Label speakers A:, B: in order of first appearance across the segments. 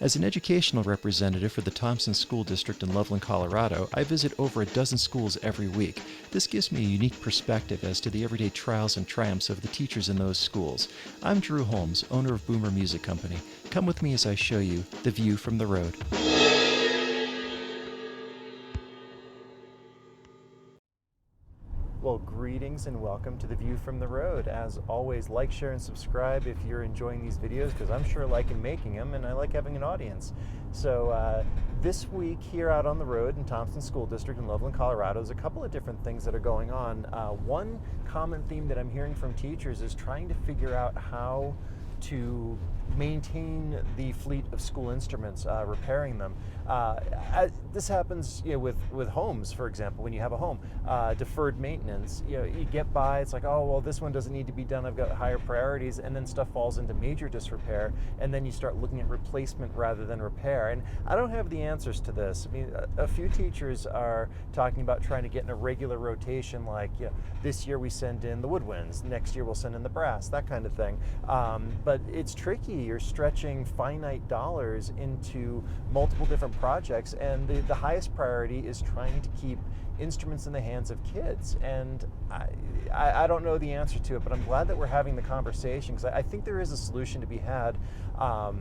A: As an educational representative for the Thompson School District in Loveland, Colorado, I visit over a dozen schools every week. This gives me a unique perspective as to the everyday trials and triumphs of the teachers in those schools. I'm Drew Holmes, owner of Boomer Music Company. Come with me as I show you the view from the road. Well, greetings and welcome to The View from the Road. As always, like, share, and subscribe if you're enjoying these videos, because I'm sure liking making them, and I like having an audience. So this week here out on the road in Thompson School District in Loveland, Colorado, there's a couple of different things that are going on. One common theme that I'm hearing from teachers is trying to figure out how to maintain the fleet of school instruments, repairing them. This happens, with homes, for example. When you have a home, deferred maintenance, you get by, it's like, oh, well, this one doesn't need to be done, I've got higher priorities, and then stuff falls into major disrepair, and then you start looking at replacement rather than repair. And I don't have the answers to this. I mean, a few teachers are talking about trying to get in a regular rotation, like, this year we send in the woodwinds, next year we'll send in the brass, that kind of thing. But it's tricky. You're stretching finite dollars into multiple different projects, and the highest priority is trying to keep instruments in the hands of kids. And I don't know the answer to it, but I'm glad that we're having the conversation, because I think there is a solution to be had. But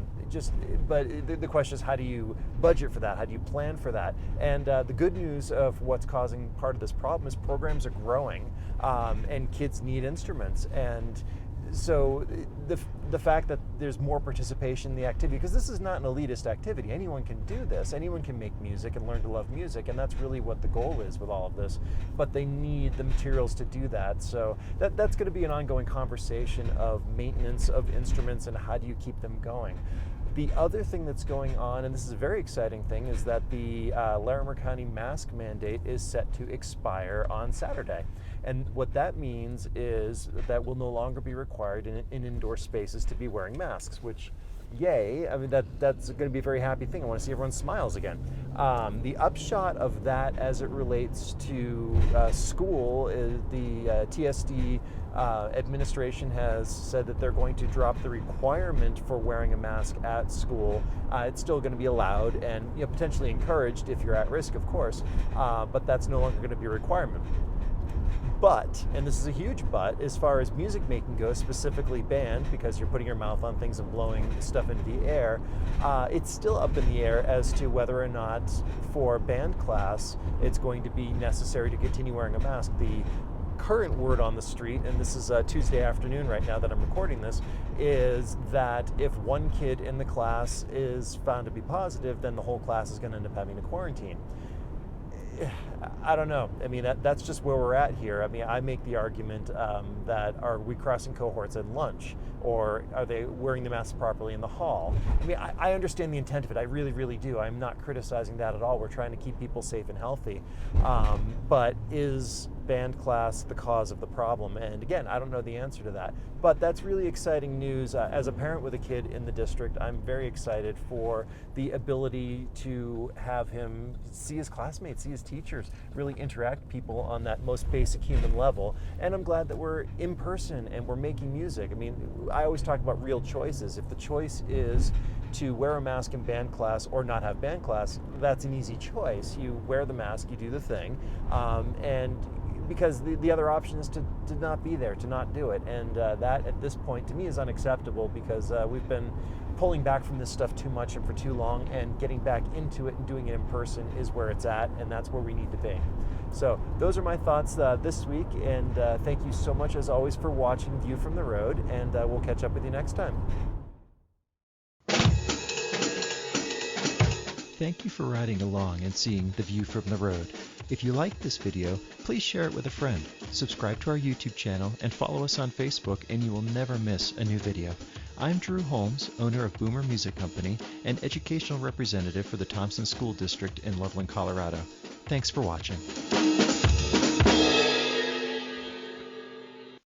A: the question is, how do you budget for that? How do you plan for that? And the good news of what's causing part of this problem is programs are growing, and kids need instruments. And so the fact that there's more participation in the activity, because this is not an elitist activity. Anyone can do this. Anyone can make music and learn to love music, and that's really what the goal is with all of this. But they need the materials to do that. So that's going to be an ongoing conversation of maintenance of instruments and how do you keep them going. The other thing that's going on, and this is a very exciting thing, is that the Larimer County mask mandate is set to expire on Saturday. And what that means is that will no longer be required in indoor spaces to be wearing masks, which, yay. I mean, that's going to be a very happy thing. I want to see everyone's smiles again. The upshot of that as it relates to school is the TSD administration has said that they're going to drop the requirement for wearing a mask at school. It's still going to be allowed and potentially encouraged if you're at risk, of course, but that's no longer going to be a requirement. But, and this is a huge but, as far as music making goes, specifically band, because you're putting your mouth on things and blowing stuff into the air, it's still up in the air as to whether or not for band class it's going to be necessary to continue wearing a mask. The current word on the street, and this is Tuesday afternoon right now that I'm recording this, is that if one kid in the class is found to be positive, then the whole class is going to end up having to quarantine. I don't know. I mean, that's just where we're at here. I mean, I make the argument that are we crossing cohorts at lunch, or are they wearing the mask properly in the hall? I mean, I understand the intent of it. I really, really do. I'm not criticizing that at all. We're trying to keep people safe and healthy. But is band class the cause of the problem? And again, I don't know the answer to that. But that's really exciting news. As a parent with a kid in the district, I'm very excited for the ability to have him see his classmates, see his teachers, really interact with people on that most basic human level. And I'm glad that we're in person and we're making music. I mean, I always talk about real choices. If the choice is to wear a mask in band class or not have band class, that's an easy choice. You wear the mask, you do the thing, and because the other option is to not be there, to not do it. And that, at this point, to me, is unacceptable, because we've been pulling back from this stuff too much and for too long, and getting back into it and doing it in person is where it's at, and that's where we need to be. So those are my thoughts this week, and thank you so much, as always, for watching View from the Road, and we'll catch up with you next time. Thank you for riding along and seeing The View from the Road. If you liked this video, please share it with a friend. Subscribe to our YouTube channel and follow us on Facebook, and you will never miss a new video. I'm Drew Holmes, owner of Boomer Music Company and educational representative for the Thompson School District in Loveland, Colorado. Thanks for watching.